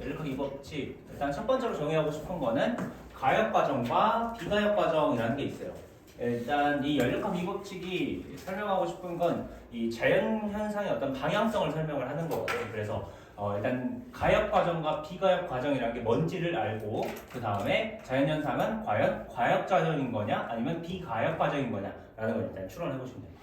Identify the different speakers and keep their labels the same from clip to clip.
Speaker 1: 연력학 2법칙 일단 첫 번째로 정의하고 싶은 거는 가역 과정과 비가역 과정이라는 게 있어요. 일단 이 연력학 2법칙이 설명하고 싶은 건 이 자연 현상의 어떤 방향성을 설명을 하는 거거든요. 그래서 일단 가역 과정과 비가역 과정이라는 게 뭔지를 알고 그 다음에 자연 현상은 과연 가역 과정인 거냐 아니면 비가역 과정인 거냐라는 걸 일단 추론해 보시면 돼요.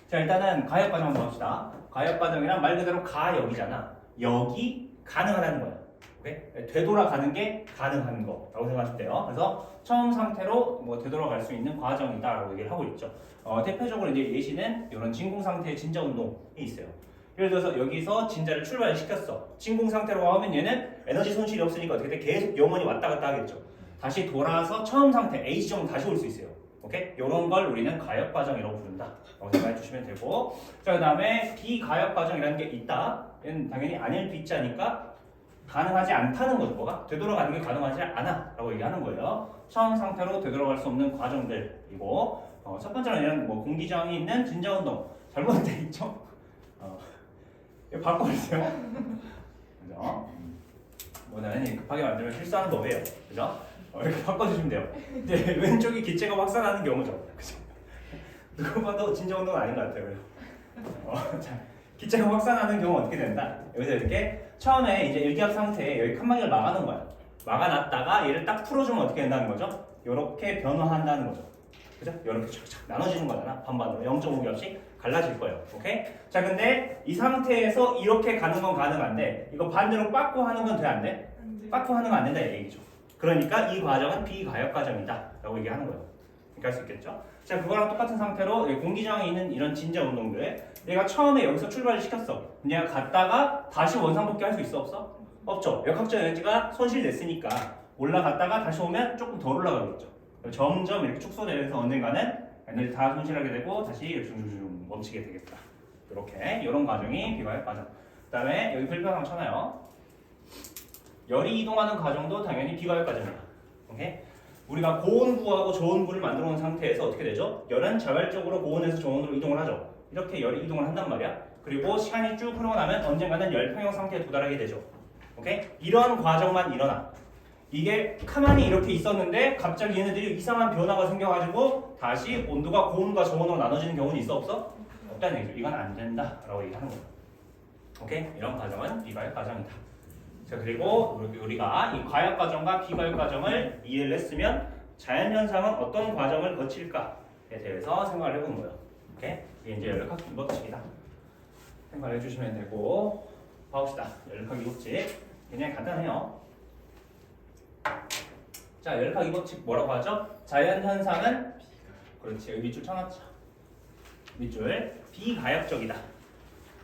Speaker 1: 자, 일단은 가역 과정 한번 봅시다. 가역 과정이란 말 그대로 가역이잖아. 역이 가능하다는 거야. 오케이? 되돌아가는 게 가능한 거라고 생각하시면 돼요. 그래서 처음 상태로 뭐 되돌아갈 수 있는 과정이다라고 얘기를 하고 있죠. 대표적으로 이제 예시는 이런 진공 상태의 진자 운동이 있어요. 예를 들어서 여기서 진자를 출발시켰어. 진공 상태로 가면 얘는 에너지 손실이 없으니까 어떻게 돼? 계속 영원히 왔다 갔다 하겠죠. 다시 돌아와서 처음 상태 A 지점 다시 올 수 있어요. 오케이? 이런 걸 우리는 가역 과정이라고 부른다. 라고 생각해 주시면 되고, 자, 그 다음에 비가역 과정이라는 게 있다. 얘는 당연히 아닐 빗자니까 가능하지 않다는 거죠. 뭐가? 되돌아가는 게 가능하지 않아 라고 얘기하는 거예요. 처음 상태로 되돌아갈 수 없는 과정들이고, 첫 번째는 이런 뭐 공기저항이 있는 진자운동 잘못돼 있죠? 이거 바꿔주세요. 그죠? 뭐는 급하게 만들면 실수하는 법이에요. 그죠? 이렇게 바꿔주시면 돼요. 이제 왼쪽이 기체가 확산하는 경우죠. 그죠? 누가 봐도 진자운동은 아닌 것 같아요. 자, 기체가 확산하는 경우는 어떻게 된다? 여기서 이렇게 처음에 이제 일기압 상태에 여기 칸막이를 막아놓은 거야. 막아놨다가 얘를 딱 풀어주면 어떻게 된다는 거죠? 이렇게 변화한다는 거죠. 그죠? 이렇게 촥촥 나눠지는 거잖아. 반반으로 0.5겹씩 갈라질 거예요. 오케이? 자, 근데 이 상태에서 이렇게 가는 건 가능한데 이거 반대로 빠꾸 하는 건 돼 안 돼? 빠꾸 하는 건 안 된다 이 얘기죠. 그러니까 이 과정은 비가역 과정이다 라고 얘기하는 거예요. 이렇게 할 수 있겠죠? 자, 그거랑 똑같은 상태로 공기저항에 있는 이런 진자 운동들 얘가 처음에 여기서 출발을 시켰어. 근데 얘가 갔다가 다시 원상복귀 할 수 있어 없어? 없죠. 역학적 에너지가 손실됐으니까 올라갔다가 다시 오면 조금 덜 올라가겠죠. 점점 이렇게 축소되면서 언젠가는 에너지 다 손실하게 되고 다시 이렇게 줌줌줌 멈추게 되겠다. 이렇게 이런 과정이 비가역 과정. 그 다음에 여기 별표 하나 쳐놔요. 열이 이동하는 과정도 당연히 비가역 과정이다. 오케이? 우리가 고온구하고 저온구를 만들어 놓은 상태에서 어떻게 되죠? 열은 자발적으로 고온에서 저온으로 이동을 하죠. 이렇게 열이 이동을 한단 말이야. 그리고 시간이 쭉 흐르고 나면 언젠가는 열평형 상태에 도달하게 되죠. 오케이? 이러한 과정만 일어나. 이게 가만히 이렇게 있었는데 갑자기 얘네들이 이상한 변화가 생겨가지고 다시 온도가 고온과 저온으로 나눠지는 경우는 있어 없어? 없다는 얘기죠. 이건 안 된다라고 얘기하는 거예요. 오케이? 이런 과정은 비가역 과정이다. 자, 그리고 우리가 이 가역 과정과 비가역 과정을 이해를 했으면 자연현상은 어떤 과정을 거칠까에 대해서 생각을 해보는 거예요. 오케이? 이게 이제 연력학 2법칙이다. 생각을 해주시면 되고, 봐봅시다. 연력학 2법칙. 굉장히 간단해요. 자, 연력학 2법칙 뭐라고 하죠? 자연현상은, 그렇지, 여기 밑줄 쳐놨죠. 밑줄, 비가역적이다.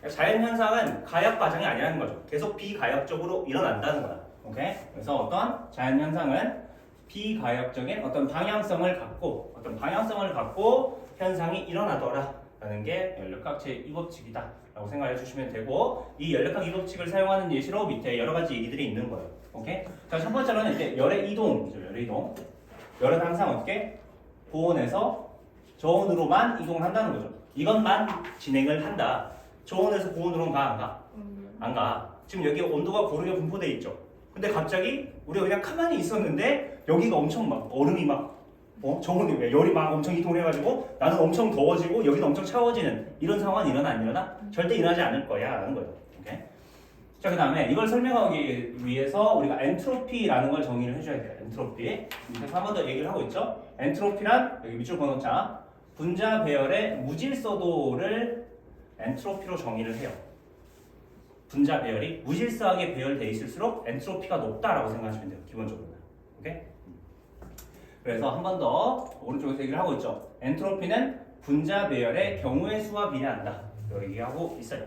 Speaker 1: 자연현상은 가역 과정이 아니라는 거죠. 계속 비가역적으로 일어난다는 거야. 오케이? 그래서 어떤 자연현상은 비가역적인 어떤 방향성을 갖고 현상이 일어나더라라는 게 연력학 제2법칙이다 라고 생각해 주시면 되고, 이 연력학 2법칙을 사용하는 예시로 밑에 여러 가지 얘기들이 있는 거예요. 오케이? 자, 첫 번째로는 이제 열의 이동이죠. 열의 이동. 열은 항상 어떻게? 고온에서 저온으로만 이동을 한다는 거죠. 이것만 진행을 한다. 저온에서 고온으로는 가, 안 가? 안 가. 지금 여기 온도가 고르게 분포되어 있죠. 근데 갑자기 우리가 그냥 가만히 있었는데 여기가 엄청 막 얼음이 막 저온이 열이 막 엄청 이동해가지고 나는 엄청 더워지고 여기는 엄청 차워지는 이런 상황은 일어나 안 일어나? 절대 일어나지 않을 거야 라는 거예요. 오케이? 자, 그 다음에 이걸 설명하기 위해서 우리가 엔트로피라는 걸 정의를 해줘야 돼요. 엔트로피. 밑에서 한 번 더 얘기를 하고 있죠. 엔트로피란 여기 밑줄 그어놓자. 분자 배열의 무질서도를 엔트로피로 정의를 해요. 분자 배열이 무질서하게 배열되어 있을수록 엔트로피가 높다라고 생각하시면 돼요. 기본적으로. 오케이? 그래서 한 번 더 오른쪽에서 얘기를 하고 있죠. 엔트로피는 분자 배열의 경우의 수와 비례한다. 이렇게 얘기하고 있어요.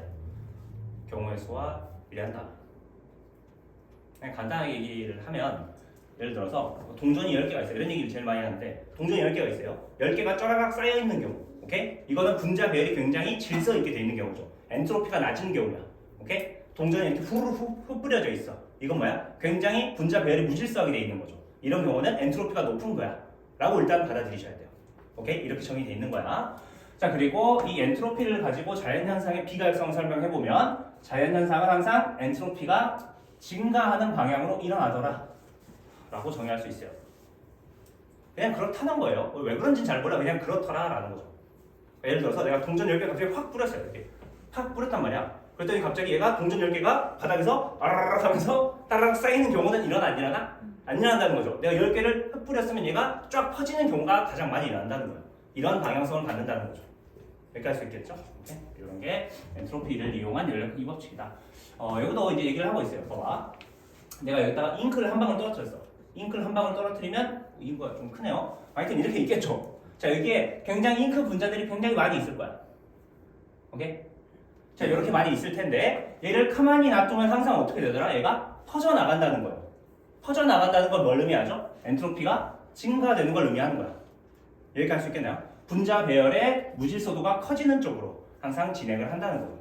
Speaker 1: 경우의 수와 비례한다. 그냥 간단하게 얘기를 하면 예를 들어서 동전이 10개가 있어요. 이런 얘기를 제일 많이 하는데 동전이 10개가 있어요. 10개가 쩌라락 쌓여있는 경우. 오케이? 이거는 분자 배열이 굉장히 질서 있게 되어 있는 경우죠. 엔트로피가 낮은 경우야. 오케이? 동전이 이렇게 후루룩 뿌려져 있어. 이건 뭐야? 굉장히 분자 배열이 무질서하게 되어 있는 거죠. 이런 경우는 엔트로피가 높은 거야. 라고 일단 받아들이셔야 돼요. 오케이? 이렇게 정의되어 있는 거야. 자, 그리고 이 엔트로피를 가지고 자연현상의 비가역성을 설명해보면 자연현상은 항상 엔트로피가 증가하는 방향으로 일어나더라 라고 정의할 수 있어요. 그냥 그렇다는 거예요. 왜 그런지는 잘 몰라. 그냥 그렇더라 라는 거죠. 예를 들어서 내가 동전 10개 갑자기 확 뿌렸어요. 이렇게 확 뿌렸단 말이야. 그랬더니 갑자기 얘가 동전 10개가 바닥에서 아라락 하면서 따라락 쌓이는 경우는 일어나 안 일어나? 안 일어난다는 거죠. 내가 10개를 흩 뿌렸으면 얘가 쫙 퍼지는 경우가 가장 많이 일어난다는 거예요. 이런 방향성을 갖는다는 거죠. 이렇게 할 수 있겠죠? 오케이? 이런 게 엔트로피를 이용한 연력 이 법칙이다. 여기도 이제 얘기를 하고 있어요. 봐봐. 내가 여기다가 잉크를 한 방울 떨어뜨렸어. 잉크를 한 방울 떨어뜨리면 이거가 좀 크네요. 하여튼 이렇게 있겠죠. 자, 여기에 굉장히 잉크 분자들이 굉장히 많이 있을 거야. 오케이? 자, 이렇게 많이 있을 텐데 얘를 가만히 놔두면 항상 어떻게 되더라? 얘가 퍼져나간다는 거예요. 퍼져나간다는 걸 뭘 의미하죠? 엔트로피가 증가되는 걸 의미하는 거야. 여기까지 할 수 있겠나요? 분자 배열의 무질서도가 커지는 쪽으로 항상 진행을 한다는 거예요.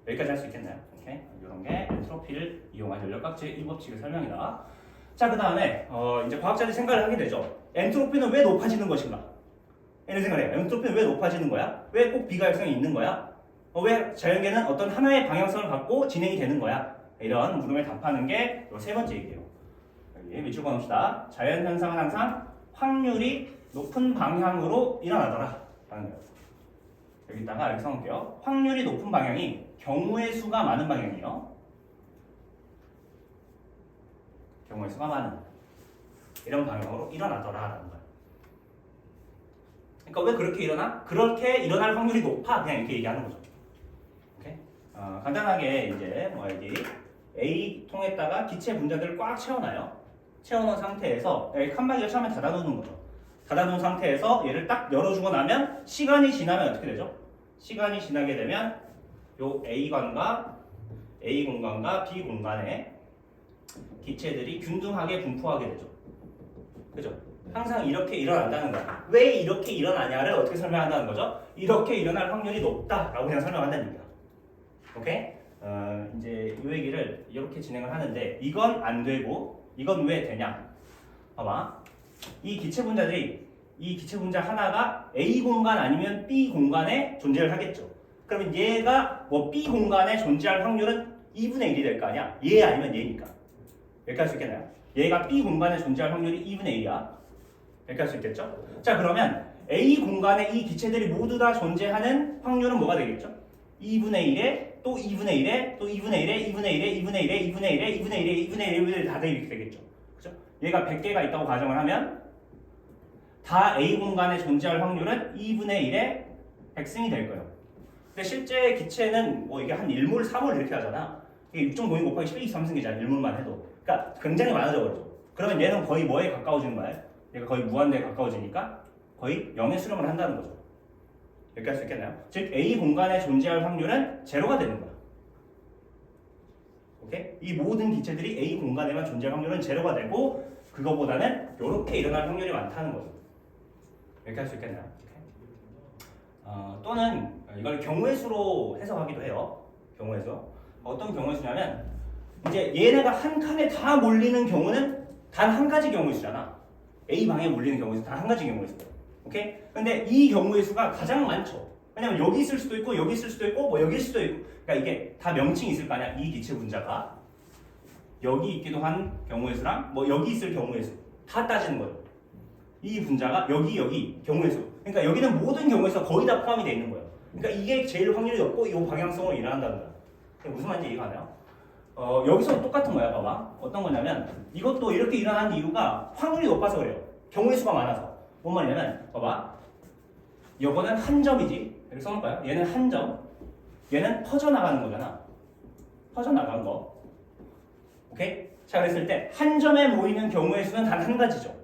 Speaker 1: 여기까지 할 수 있겠나요? 오케이? 이런 게 엔트로피를 이용한 연력각지의 이 법칙의 설명이다. 자, 그 다음에 이제 과학자들이 생각을 하게 되죠. 엔트로피는 왜 높아지는 것인가? 이런 생각을 해요. 엔트로피는 왜 높아지는 거야? 왜 꼭 비가역성이 있는 거야? 왜 자연계는 어떤 하나의 방향성을 갖고 진행이 되는 거야? 이런 물음에 답하는 게 세 번째 얘기예요. 여기 밑줄 그어놓읍시다. 자연현상은 항상 확률이 높은 방향으로 일어나더라 라는 거예요. 여기다가 이렇게 써놓을게요. 확률이 높은 방향이 경우의 수가 많은 방향이에요. 경우의 수가 많은 이런 방향으로 일어나더라 라는 거예요. 그러니까 왜 그렇게 일어나? 그렇게 일어날 확률이 높아. 그냥 이렇게 얘기하는 거죠. 오케이? 간단하게 이제 여기 A 통에다가 기체 분자들을 꽉 채워놔요. 채워놓은 상태에서 여기 칸막이를 처음에 닫아놓는 거죠. 닫아놓은 상태에서 얘를 딱 열어주고 나면 시간이 지나면 어떻게 되죠? 시간이 지나게 되면 요 A 공간과 B 공간에 기체들이 균등하게 분포하게 되죠. 그죠? 항상 이렇게 일어난다는 거야. 왜 이렇게 일어나냐를 어떻게 설명한다는 거죠? 이렇게 일어날 확률이 높다라고 그냥 설명한다는 얘기야. 오케이? 이제 이 얘기를 이렇게 진행을 하는데 이건 안 되고 이건 왜 되냐? 봐봐. 이 기체 분자 하나가 A 공간 아니면 B 공간에 존재를 하겠죠. 그러면 얘가 뭐 B 공간에 존재할 확률은 2분의 1이 될 거 아니야? 얘 아니면 얘니까. 이렇게 할 수 있겠나요? 얘가 B 공간에 존재할 확률이 2분의 1이야. 이렇게 할 수 있겠죠? 자, 그러면 A 공간에 이 기체들이 모두 다 존재하는 확률은 뭐가 되겠죠? 2분의 1에 또 2분의 1에 또 2분의 1에 2분의 1에 2분의 1에 2분의 1에 2분의 1에 2분의 1에 2분의 1에 다들 이렇게 되겠죠. 그죠? 얘가 100개가 있다고 가정을 하면 다 A 공간에 존재할 확률은 2분의 1에 100승이 될 거예요. 근데 실제 기체는 뭐 이게 한 1몰, 4몰 이렇게 하잖아. 이게 6.02 곱하기 12, 3승이잖아. 1몰만 해도. 그러니까 굉장히 많아져 버리죠. 그러면 얘는 거의 뭐에 가까워지는 거예요? 얘가 거의 무한대에 가까워지니까 거의 0에 수렴을 한다는 거죠. 이렇게 할 수 있겠나요? 즉 A 공간에 존재할 확률은 제로가 되는 거야. 오케이? 이 모든 기체들이 A 공간에만 존재할 확률은 제로가 되고 그거보다는 이렇게 일어날 확률이 많다는 거죠. 이렇게 할 수 있겠나요? 또는 이걸 경우의 수로 해석하기도 해요. 경우의 수. 어떤 경우의 수냐면 이제 얘네가 한 칸에 다 몰리는 경우는 단 한 가지 경우의 수잖아. A 방에 몰리는 경우의 수 단 한 가지 경우의 수. 오케이? 근데 이 경우의 수가 가장 많죠. 왜냐면 여기 있을 수도 있고 여기 있을 수도 있고 뭐 여기 있을 수도 있고 그러니까 이게 다 명칭이 있을 거 아니야. 이 기체 분자가 여기 있기도 한 경우의 수랑 뭐 여기 있을 경우의 수 다 따지는 거예요. 이 분자가 여기 경우의 수. 그러니까 여기는 모든 경우의 수가 거의 다 포함이 되어 있는 거예요. 그러니까 이게 제일 확률이 높고 이 방향성으로 일어난다는 거야. 무슨 말인지 이해가 가나요? 여기서 똑같은 거야. 봐봐. 어떤 거냐면 이것도 이렇게 일어나는 이유가 확률이 높아서 그래요. 경우의 수가 많아서. 뭔 말이냐면 봐봐. 요거는 한 점이지. 이렇게 써놓을까요? 얘는 한 점. 얘는 퍼져나가는 거잖아. 퍼져나간 거. 오케이? 자, 그랬을 때 한 점에 모이는 경우의 수는 단 한 가지죠.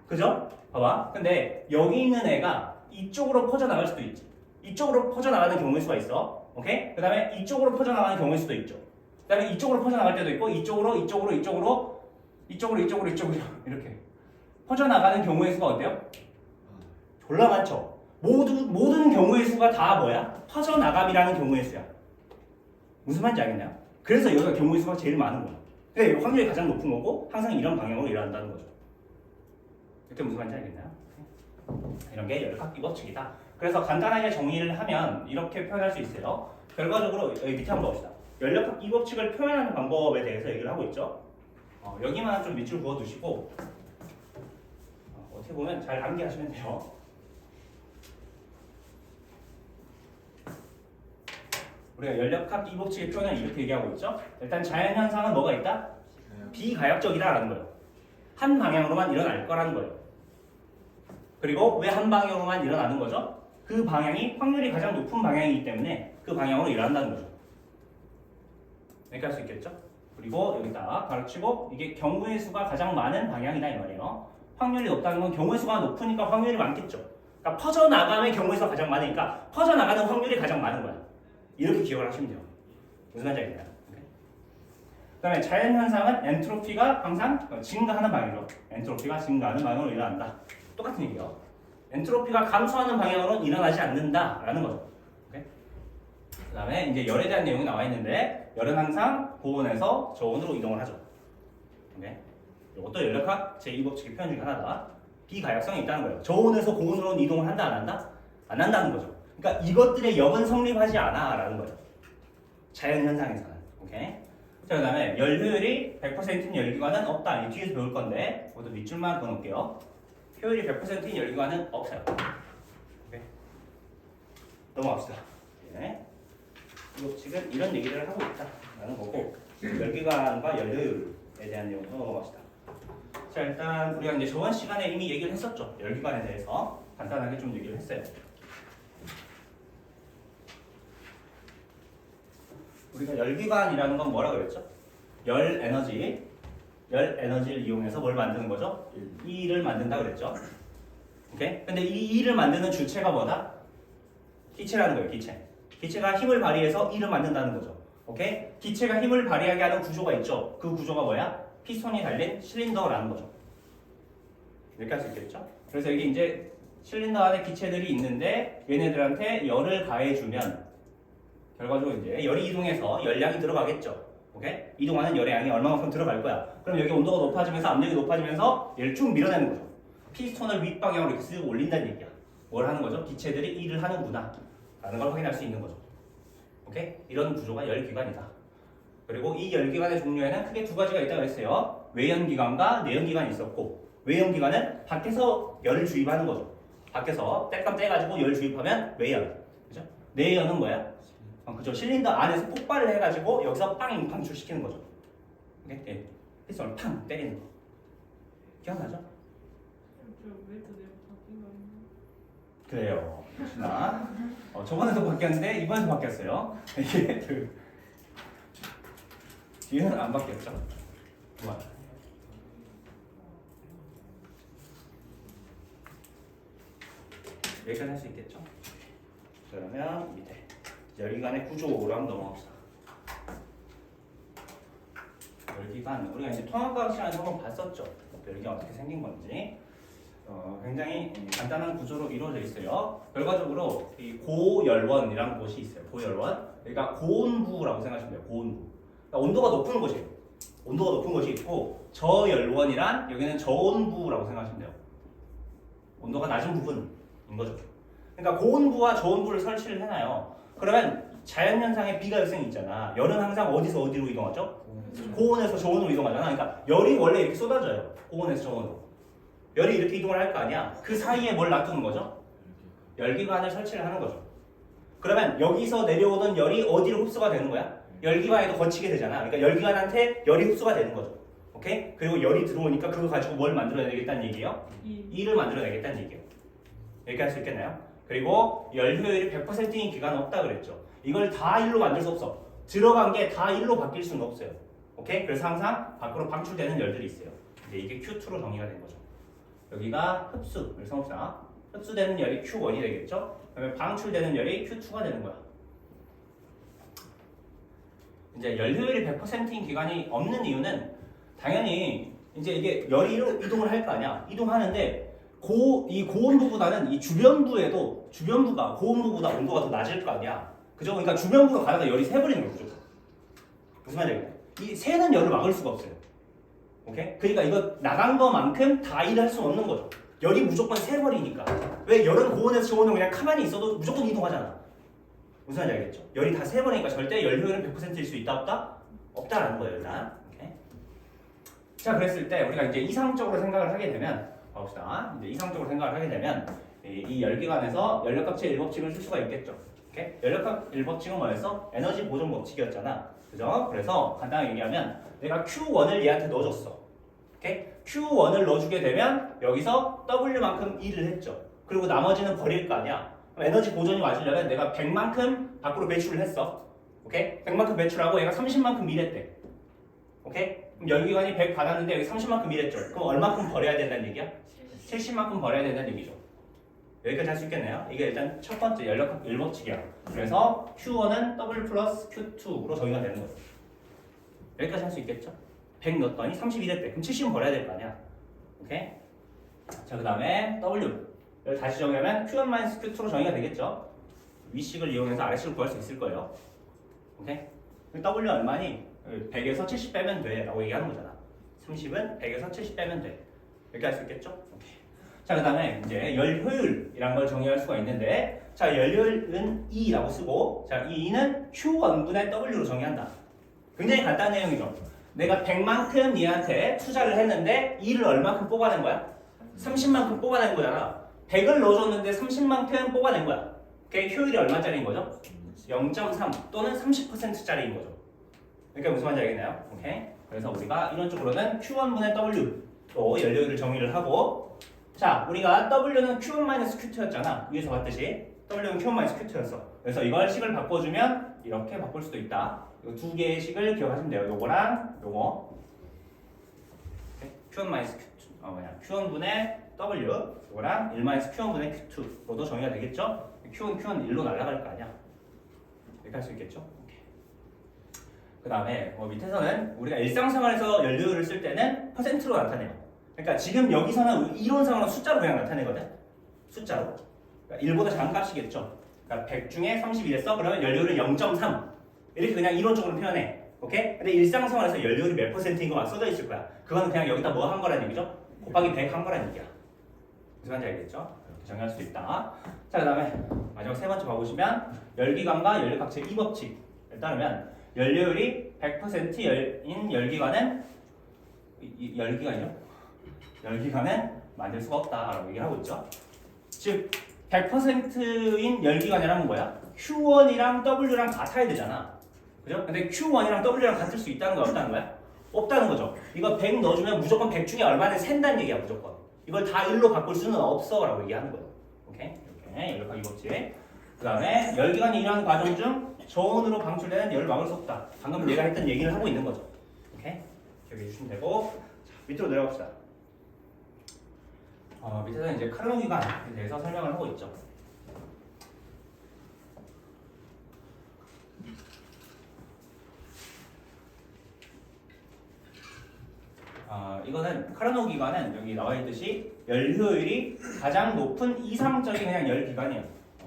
Speaker 1: 그죠? 봐봐. 근데 여기 있는 애가 이쪽으로 퍼져나갈 수도 있지. 이쪽으로 퍼져나가는 경우의 수가 있어. 오케이? 그 다음에 이쪽으로 퍼져나가는 경우의 수도 있죠. 그 다음에 이쪽으로 퍼져나갈 때도 있고 이쪽으로 이렇게 퍼져나가는 경우의 수가 어때요? 졸라 많죠. 모든 경우의 수가 다 뭐야? 퍼져나감이라는 경우의 수야. 무슨 말인지 알겠나요? 그래서 여기가 경우의 수가 제일 많은 거야. 근데 확률이 가장 높은 거고 항상 이런 방향으로 일어난다는 거죠. 이때 무슨 말인지 알겠나요? 이런 게 열각기 법칙이다. 그래서 간단하게 정의를 하면 이렇게 표현할 수 있어요. 결과적으로 여기 밑에 한번 봅시다. 연력학 이법칙을 표현하는 방법에 대해서 얘기를 하고 있죠. 여기만 좀 밑줄 그어두시고 어떻게 보면 잘 암기하시면 돼요. 우리가 연력학 이법칙의 표현을 이렇게 얘기하고 있죠. 일단 자연현상은 뭐가 있다? 비가역적이다라는 거예요. 한 방향으로만 일어날 거라는 거예요. 그리고 왜 한 방향으로만 일어나는 거죠? 그 방향이 확률이 가장 높은 방향이기 때문에 그 방향으로 일어난다는 거죠. 이렇게 할 수 있겠죠? 그리고 여기다 가르치고 이게 경우의 수가 가장 많은 방향이다 이 말이에요. 확률이 높다는 건 경우의 수가 높으니까 확률이 많겠죠. 그러니까 퍼져나가면 경우의 수가 가장 많으니까 퍼져나가는 확률이 가장 많은 거야. 이렇게 기억을 하시면 돼요. 무슨 말인지 알겠나요? 그 다음에 자연현상은 엔트로피가 항상 증가하는 방향이죠. 엔트로피가 증가하는 방향으로 일어난다. 똑같은 얘기예요. 엔트로피가 감소하는 방향으로는 일어나지 않는다라는 거죠. 그 다음에 이제 열에 대한 내용이 나와 있는데 열은 항상 고온에서 저온으로 이동을 하죠. 이것도 연력학 제2법칙의 표현 중에 하나다. 비가역성이 있다는 거예요. 저온에서 고온으로는 이동을 한다 안 한다? 안 한다는 거죠. 그러니까 이것들의 역은 성립하지 않아라는 거예요. 자연현상에서는. 오케이? 자, 그 다음에 열 효율이 100%인 열기관은 없다. 이 뒤에서 배울 건데 모두 밑줄만 그어놓을게요. 효율이 100%인 열기관은 없어요. 오케이? 넘어갑시다. 네. 이 법칙은 이런 얘기를 하고 있다라는 거고 열기관과 열효율에 대한 내용으로 넘어갑시다. 자, 일단 우리가 이제 저번 시간에 이미 얘기를 했었죠. 열기관에 대해서 간단하게 좀 얘기를 했어요. 우리가 열기관이라는 건 뭐라 그랬죠? 열 에너지를 이용해서 뭘 만드는 거죠? E를 만든다 그랬죠? 오케이? 근데 이 E를 만드는 주체가 뭐다? 기체라는 거예요, 기체. 기체가 힘을 발휘해서 E를 만든다는 거죠. 오케이? 기체가 힘을 발휘하게 하는 구조가 있죠. 그 구조가 뭐야? 피스톤이 달린 실린더라는 거죠. 이렇게 할 수 있겠죠? 그래서 여기 이제 실린더 안에 기체들이 있는데 얘네들한테 열을 가해주면 결과적으로 이제 열이 이동해서 열량이 들어가겠죠. 오케이? 이동하는 열의 양이 얼마만큼 들어갈 거야. 그럼 여기 온도가 높아지면서 압력이 높아지면서 얘를 쭉 밀어내는 거죠. 피스톤을 윗방향으로 이렇게 쓱 올린다는 얘기야. 뭘 하는 거죠? 기체들이 일을 하는구나 라는 걸 확인할 수 있는 거죠. 오케이? 이런 구조가 열기관이다. 그리고 이 열기관의 종류에는 크게 두 가지가 있다고 했어요. 외연기관과 내연기관이 있었고 외연기관은 밖에서 열을 주입하는 거죠. 밖에서 땔감 떼가지고 열 주입하면 외연. 그죠? 내연은 뭐야? 그죠? 실린더 안에서 폭발을 해가지고 여기서 빵 방출시키는 거죠. 오케이? 예. 피스톤을 팡 때리는 거. 기억나죠? 그래요. 혹시나 저번에도 바뀌었는데 이번에도 바뀌었어요. 이게 뒤에는 안 바뀌었죠. 좋아요. 여기까지 할 수 있겠죠? 그러면 밑에 열기관의 구조로 한번 넘어갑시다. 열기관, 우리가 이제 통합과학 시간에 한번 봤었죠. 열기관 어떻게 생긴 건지. 굉장히 간단한 구조로 이루어져 있어요. 결과적으로 이 고열원이라는 곳이 있어요. 고열원. 그러니까 고온부라고 생각하시면 돼요. 고온부. 그러니까 온도가 높은 곳이에요. 온도가 높은 곳이 있고 저열원이란 여기는 저온부라고 생각하시면 돼요. 온도가 낮은 부분인 거죠. 그러니까 고온부와 저온부를 설치를 해놔요. 그러면 자연현상의 비가역성이 있잖아. 열은 항상 어디서 어디로 이동하죠? 고온에서 저온으로 이동하잖아. 그러니까 열이 원래 이렇게 쏟아져요. 고온에서 저온으로. 열이 이렇게 이동을 할 거 아니야. 그 사이에 뭘 놔두는 거죠? 열기관을 설치를 하는 거죠. 그러면 여기서 내려오던 열이 어디로 흡수가 되는 거야? 열기관에도 거치게 되잖아. 그러니까 열기관한테 열이 흡수가 되는 거죠. 오케이? 그리고 열이 들어오니까 그거 가지고 뭘 만들어내겠다는 얘기예요? E를 만들어내겠다는 얘기예요. 이렇게 할 수 있겠나요? 그리고 열 효율이 100%인 기관은 없다 그랬죠. 이걸 다 1로 만들 수 없어. 들어간 게 다 1로 바뀔 수는 없어요. 오케이? 그래서 항상 밖으로 방출되는 열들이 있어요. 이제 이게 Q2로 정의가 된 거죠. 여기가 흡수를 써봅시다. 흡수되는 열이 Q1이 되겠죠? 그다음에 방출되는 열이 Q2가 되는 거야. 이제 열 효율이 100%인 기관이 없는 이유는 당연히 이제 이게 열이 이동을 할 거 아니야. 이동하는데 이 고온부보다는 이 주변부가 고온부보다 온도가 더 낮을 거 아니야. 그죠? 그러니까 주변부가 가다가 열이 새버리는 거죠. 무슨 말이에요? 이 새는 열을 막을 수가 없어요. 오케이? 그러니까 이거 나간 거만큼 다 일을 할 수 없는 거죠. 열이 무조건 새버리니까. 왜 열은 고온에서 저온은 그냥 가만히 있어도 무조건 이동하잖아. 무슨 말인지 알겠죠? 열이 다 세 번이니까 절대 열 효율은 100%일 수 있다 없다? 없다라는 거예요 일단. 오케이. 자 그랬을 때 우리가 이제 이상적으로 생각을 하게 되면 봅시다. 이제 이상적으로 생각을 하게 되면 이 열기관에서 연력값의 일법칙을 쓸 수가 있겠죠. 오케이? 연력값 일법칙은 뭐였어? 에너지 보존 법칙이었잖아. 그죠? 그래서 간단하게 얘기하면 내가 Q1을 얘한테 넣어줬어. 오케이? Q1을 넣어주게 되면 여기서 W만큼 일을 했죠. 그리고 나머지는 버릴 거 아니야. 그럼 에너지 보존이 맞으려면 내가 100만큼 밖으로 배출을 했어. 오케이? 100만큼 배출하고 얘가 30만큼 일했대. 오케이? 그럼 열기관이 100 받았는데 여기 30만큼 일했죠. 그럼 얼마큼 버려야 된다는 얘기야? 70만큼 버려야 된다는 얘기죠. 여기까지 할 수 있겠네요. 이게 일단 첫 번째 연력값 1법칙이야. 그래서 Q1은 W 플러스 Q2로 정의가 되는 거죠. 여기까지 할 수 있겠죠? 100 넣었더니 31했대. 그럼 70은 버려야 될 거 아니야. 오케이? 자, 그 다음에 W를 다시 정의하면 Q1-Q2로 정의가 되겠죠? 위식을 이용해서 아래식을 구할 수 있을 거예요. 오케이? W 얼마니? 100에서 70 빼면 돼 라고 얘기하는 거잖아. 30은 100에서 70 빼면 돼. 이렇게 할 수 있겠죠? 오케이. 자, 그 다음에 이제 열 효율이라는 걸 정의할 수가 있는데, 자, 열효율은 E라고 쓰고, 자, 이 E는 Q1분의 W로 정의한다. 굉장히 간단한 내용이죠. 내가 100만큼 얘한테 투자를 했는데 E를 얼마큼 뽑아낸 거야? 30만큼 뽑아낸 거잖아. 100을 넣어줬는데 30만큼 뽑아낸 거야. 그게 효율이 얼마짜리인 거죠? 0.3 또는 30%짜리인 거죠. 그러니까 무슨 말인지 알겠나요? 오케이. 그래서 우리가 이런 쪽으로는 Q1분의 W로 연료율을 정의를 하고, 자, 우리가 W는 Q1-Q2였잖아. 위에서 봤듯이 W는 Q1-Q2였어. 그래서 이걸 식을 바꿔주면 이렇게 바꿀 수도 있다. 이 두 개의 식을 기억하시면 돼요. 요거랑 요거. Q1-Q2, Q1분의 W, 요거랑 1-Q1분의 Q2로도 정의가 되겠죠? Q는 1로 날아갈 거 아니야. 이렇게 할 수 있겠죠? 그 다음에 밑에서는 우리가 일상생활에서 연료율을 쓸 때는 퍼센트로 나타내요. 그러니까 지금 여기서는 이론상으로 숫자로 그냥 나타내거든. 숫자로. 그러니까 1보다 작은 값이겠죠. 그러니까 100 중에 31했어. 그러면 연료율은 0.3. 이렇게 그냥 이론적으로 표현해. 오케이? 근데 일상생활에서 연료율이 몇 %인 거만 써져 있을 거야. 그건 그냥 여기다 뭐 한 거란 얘기죠? 곱하기 100 한 거란 얘기야. 무슨 말인지 알겠죠? 이렇게 정리할 수 있다. 자, 그 다음에 마지막 세 번째 봐보시면 열기관과 연력학체 2법칙에 따르면 연료율이 100%인 열기관은 열기관은 만들 수가 없다라고 얘기를 하고 있죠. 즉 100%인 열기관이라는 뭐야? Q1이랑 W랑 같아야 되잖아. 그죠? 근데 Q1이랑 W랑 같을 수 있다는 거야, 없다는 거야? 없다는 거죠. 이거 100 넣어주면 무조건 100 중에 얼마는 샌다는 얘기야, 무조건. 이걸 다 1로 바꿀 수는 없어 라고 얘기하는 거예요. 오케이? 이렇게 연력학 2법칙. 그 다음에 열기관이 일하는 과정 중 저온으로 방출되는 열을 막을 수 없다. 방금 내가 했던 얘기를 하고 있는 거죠. 오케이? 기억해 주시면 되고. 자, 밑으로 내려갑시다. 밑에서 이제 카르노 기관에 대해서 설명을 하고 있죠. 이거는 카르노 기관은 여기 나와 있듯이 열 효율이 가장 높은 이상적인 그냥 열 기관이에요.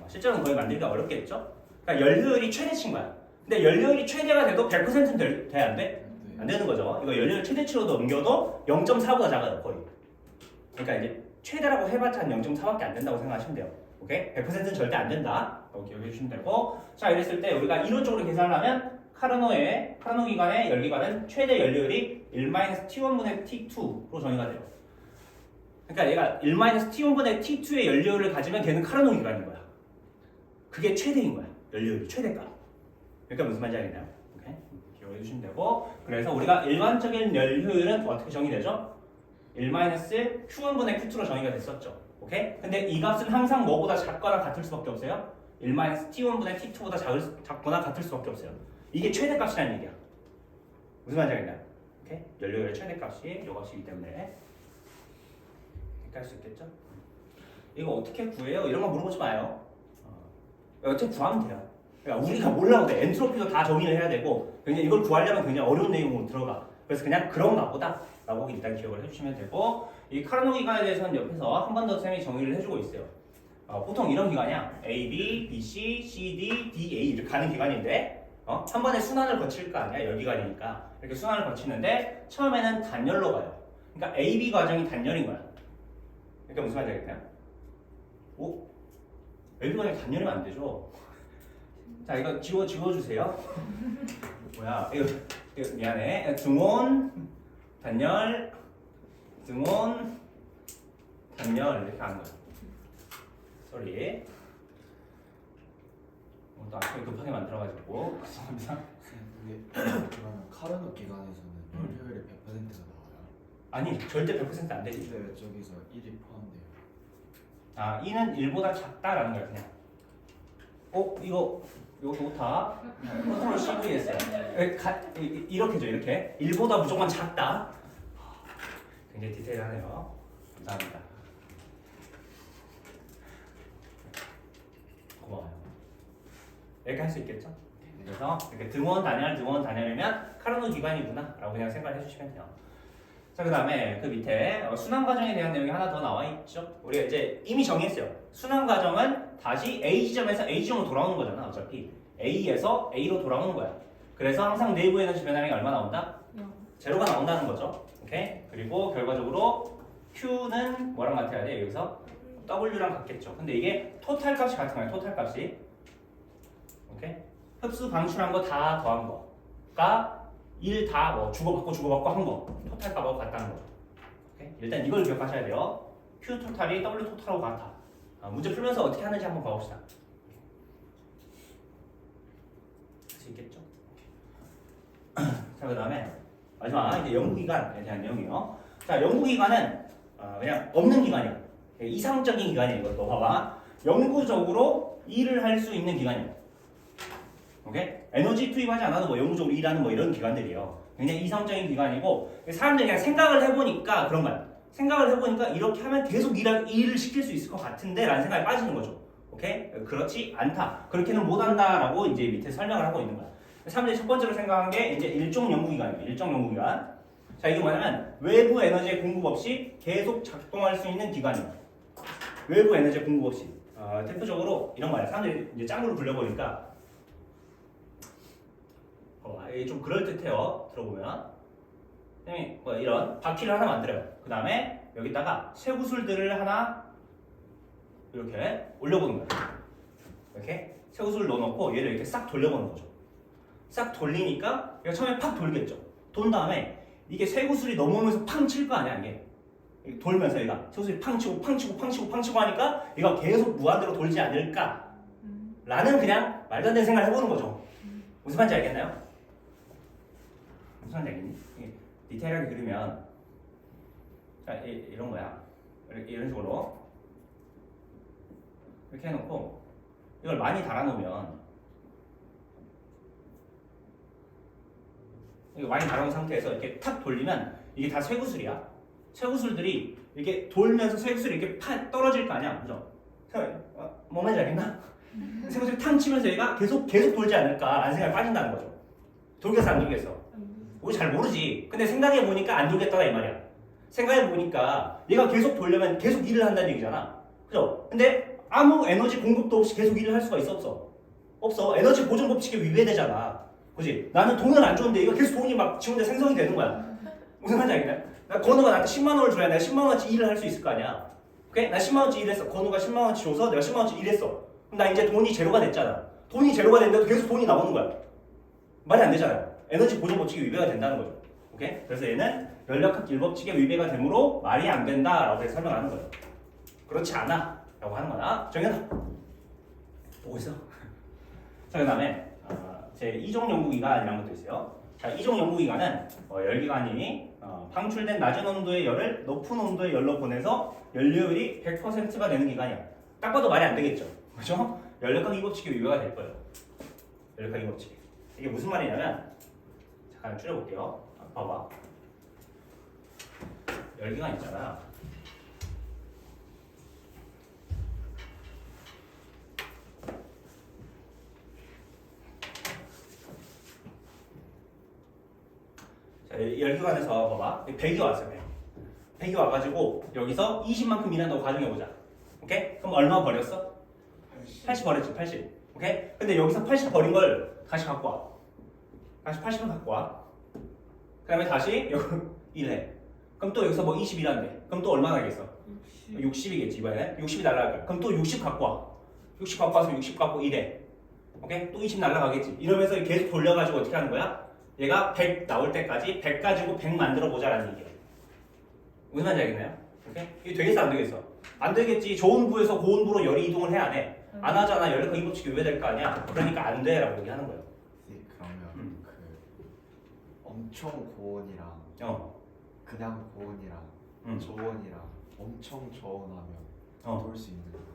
Speaker 1: 실제로는 거의 만들기가 어렵겠죠. 그러니까 열 효율이 최대치인 거야. 근데 열 효율이 최대가 돼도 100%는 돼? 안 돼? 안 되는 거죠. 이거 열 효율 최대치로 넘겨도 0.4보다 작아요, 거의. 그러니까 이제 최대라고 해봤자 한 0.4밖에 안 된다고 생각하시면 돼요. 오케이? 100%는 절대 안 된다. 이렇게 기억해 주시면 되고. 자, 이랬을 때 우리가 이론적으로 계산을 하면 카르노 기관의 열기관은 최대 연료율이 1-T1분의 T2로 정의가 돼요. 그러니까 얘가 1-T1분의 T2의 연료율을 가지면 걔는 카르노 기관인 거야. 그게 최대인 거야. 연료율 최대값. 그러니까 무슨 말인지 알겠나요? 오케이? 기억해 주시면 되고. 그래서 우리가 일반적인 열효율은 어떻게 정의되죠? 1-Q1분의 Q2로 정의가 됐었죠. 오케이? 근데 이 값은 항상 뭐보다 작거나 같을 수밖에 없어요. 1-T1분의 T2보다 작거나 같을 수밖에 없어요. 이게 최대값이라는 얘기야. 무슨 말인지 알겠나요? 오케이? 연료율의 최대값이 이 값이기 때문에 이렇게 할 수 있겠죠? 이거 어떻게 구해요? 이런 거 물어보지 마요. 어떻게 구하면 돼요. 그러니까 우리가 몰라도 돼. 엔트로피도 다 정의를 해야 되고 굉장히 이걸 구하려면 굉장히 어려운 내용으로 들어가. 그래서 그냥 그런가 보다 라고 일단 기억을 해주시면 되고, 이 카르노 기관에 대해서는 옆에서 한 번 더 쌤이 정의를 해주고 있어요. 보통 이런 기관이야. A, B, B, C, C, D, D, A 이렇게 가는 기관인데 한 번에 순환을 거칠 거 아니야. 열기관이니까 이렇게 순환을 거치는데 처음에는 단열로 가요. 그러니까 A, B 과정이 단열인 거야. 그러니까 무슨 말인지 알겠나요? A, B 과정이 단열이면 안 되죠. 자 이거 지워주세요. 뭐야 이거 미안해. 등온 단열 등온 단열 이렇게 하는 거야. 쏘리. 또 앞에 급하게 만들어가지고 죄송합니다.
Speaker 2: 그러면 카르노 기간에서는 열효율이 100%가 나와요?
Speaker 1: 아니 절대 100% 안 되지.
Speaker 2: 근데 왜 저기서 1이 포함돼요?
Speaker 1: 아 2는 1보다 작다라는 거야 그냥. 이거 좋다. 컨트롤 CVS야. 이렇게죠 이렇게. 1보다 무조건 작다. 굉장히 디테일하네요. 감사합니다. 고마워요. 이렇게 할 수 있겠죠? 그래서 이렇게 등원 단열이면 카르노 기반이구나 라고 그냥 생각을 해주시면 돼요. 자, 그 다음에 그 밑에 순환 과정에 대한 내용이 하나 더 나와 있죠. 우리가 이제 이미 정했어요. 순환 과정은 다시 A 지점에서 A 지점으로 돌아오는 거잖아. 어차피 A에서 A로 돌아오는 거야. 그래서 항상 내부 에너지 변화량이 얼마 나온다? 제로가 나온다는 거죠. 오케이? 그리고 결과적으로 Q는 뭐랑 같아야 돼? 여기서 W랑 같겠죠. 근데 이게 토탈 값이 같은 거야. 토탈 값이. 오케이? 흡수 방출한 거 다 더한 거가 1 다 뭐 주고받고 한 거. 토탈 값하고 같다는 거죠. 오케이? 일단 이걸 기억하셔야 돼요. Q 토탈이 W 토탈하고 같아. 문제 풀면서 어떻게 하는지 한번 봐봅시다. 할 수 있겠죠? 자, 그 다음에 마지막 이제 연구기간에 대한 내용이요. 자, 연구기간은 그냥 없는 기간이야. 이상적인 기간이에요. 이것도 봐봐. 영구적으로 일을 할 수 있는 기간이에요. 오케이? 에너지 투입하지 않아도 뭐 영구적으로 일하는 뭐 이런 기관들이에요. 굉장히 이상적인 기간이고 사람들이 그냥 생각을 해보니까 그런 거야. 생각을 해보니까 이렇게 하면 계속 일을 시킬 수 있을 것 같은데 라는 생각에 빠지는 거죠. 오케이? 그렇지 않다. 그렇게는 못한다라고 이제 밑에 설명을 하고 있는 거야. 사람들이 첫 번째로 생각한 게 이제 일종 연구기간이에요. 일종 연구기간. 자, 이게 뭐냐면 외부 에너지의 공급 없이 계속 작동할 수 있는 기간이에요. 외부 에너지 공급 없이. 대표적으로 이런 거야. 사람들이 이제 짱구를 굴려보니까 이게 좀 그럴듯해요. 들어보면 뭐 이런 바퀴를 하나 만들어요. 그 다음에 여기다가 쇠구슬들을 하나 이렇게 올려보는 거예요. 이렇게 쇠구슬을 넣어놓고 얘를 이렇게 싹 돌려보는 거죠. 싹 돌리니까 얘가 처음에 팍 돌겠죠. 돈 다음에 이게 쇠구슬이 넘어오면서 팡 칠 거 아니야 이게. 돌면서 얘가 쇠구슬이 팡 치고 하니까 얘가 계속 무한대로 돌지 않을까 라는 그냥 말도 안 되는 생각을 해보는 거죠. 무슨 말인지 알겠나요? 무슨 말인지 알겠니? 디테일하게 그리면 자 이런 거야. 이런 식으로 이렇게 해놓고 이걸 많이 달아놓으면 이거 많이 달아놓은 상태에서 이렇게 탁 돌리면 이게 다 쇠구슬이야. 쇠구슬들이 이렇게 돌면서 쇠구슬이 이렇게 팍 떨어질 거 아니야, 그죠? 뭔 말인지 알겠나? 쇠구슬이 탕 치면서 얘가 계속 돌지 않을까라는 생각이 빠진다는 거죠. 돌겠어 안 돌겠어? 우리 잘 모르지. 근데 생각해 보니까 안 돌겠다가 이 말이야. 생각해 보니까 얘가 계속 돌려면 계속 일을 한다는 얘기잖아. 그죠? 근데 아무 에너지 공급도 없이 계속 일을 할 수가 있어 없어? 없어. 에너지 보존 법칙에 위배되잖아. 그지? 나는 돈은 안 줬는데 얘가 계속 돈이 막 지 혼자 생성이 되는 거야. 무슨 말인지 알겠냐? 나 건우가 나한테 10만 원을 줘야 내가 10만 원어치 일을 할 수 있을 거 아니야. 오케이? 나 10만 원어치 일했어. 건우가 10만 원어치 줘서 내가 10만 원어치 일했어. 그럼 나 이제 돈이 제로가 됐잖아. 돈이 제로가 됐는데도 계속 돈이 나오는 거야. 말이 안 되잖아요. 에너지 보존 법칙이 위배가 된다는 거죠. 오케이? 그래서 얘는 연력학 일법칙에 위배가 되므로 말이 안 된다라고 설명하는 거예요. 그렇지 않아 라고 하는 거다. 정연아 보고 있어. 자, 그 다음에 제 2종 연구기간이라는 것도 있어요. 자, 2종 연구기간은 열기관이 방출된 낮은 온도의 열을 높은 온도의 열로 보내서 연료율이 100%가 되는 기간이야. 딱 봐도 말이 안 되겠죠. 그렇죠? 연력학 이법칙에 위배가 될 거예요. 연력학 이법칙. 이게 무슨 말이냐면 잠깐 줄여볼게요. 봐봐. 열기관 있잖아. 자, 열기관에서 봐봐. 100이 왔어요. 100이 와가지고 여기서 20만큼 일한다고 가정해보자. 오케이? 그럼 얼마 버렸어? 80 버렸지. 80. 오케이? 근데 여기서 80 버린 걸 다시 갖고 와. 다시 80을 갖고 와. 그 다음에 다시 여기 일해. 그럼 또 여기서 뭐 20 일한대. 그럼 또 얼마나 하겠어? 60이겠지 이번에는. 60이 날라갈 거야. 그럼 또 60 갖고 와. 60 갖고 와서 60 갖고 일해. 오케이? 또 20 날라가겠지. 이러면서 계속 돌려가지고 어떻게 하는 거야? 얘가 100 나올 때까지 100 가지고 100 만들어 보자라는 얘기야. 무슨 말인지 알겠나요? 오케이? 이게 되겠어 안 되겠어? 안 되겠지. 좋은 부에서 고운 부로 열이 이동을 해야 안 해. 안 하잖아. 열역학 이 법칙이 왜 될 거 아니야? 그러니까 안 돼라고 얘기하는 거예요.
Speaker 2: 그러면 그 엄청 고온이랑 그냥 고온이랑 저온이랑 엄청 저온하면 돌 수 있는 거예요.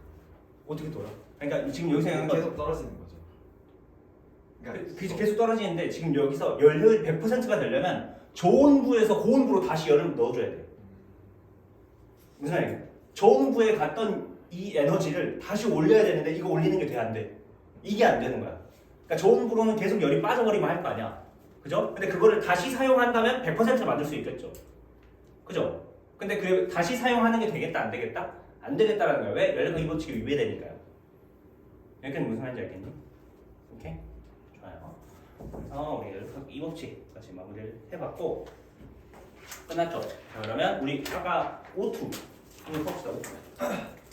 Speaker 1: 어떻게 돌아? 그러니까 지금 여기서 얘기하는 건
Speaker 2: 계속 떨어지는 거죠. 그러니까
Speaker 1: 계속 떨어지는데 지금 여기서 열효율 100%가 되려면 좋은 부에서 고운 부로 다시 열을 넣어줘야 돼. 무슨 말이야? 좋은 부에 갔던 이 에너지를 다시 올려야 되는데 이거 올리는 게 돼 안 돼? 이게 안 되는 거야. 그러니까 좋은 부로는 계속 열이 빠져버리면 할 거 아니야. 그죠? 근데 그거를 다시 사용한다면 100% 만들 수 있겠죠. 그죠? 근데 그 다시 사용하는 게 되겠다 안 되겠다? 안 되겠다라는 거야. 왜? 열역학 이 법칙이 위배되니까요. 여기까지 무슨 말인지 알겠니? 오케이? 좋아요. 그래서 우리 열역학 이 법칙까지 마무리를 해봤고 끝났죠? 자, 그러면 우리 아까 O2 한번 봅시다. O2.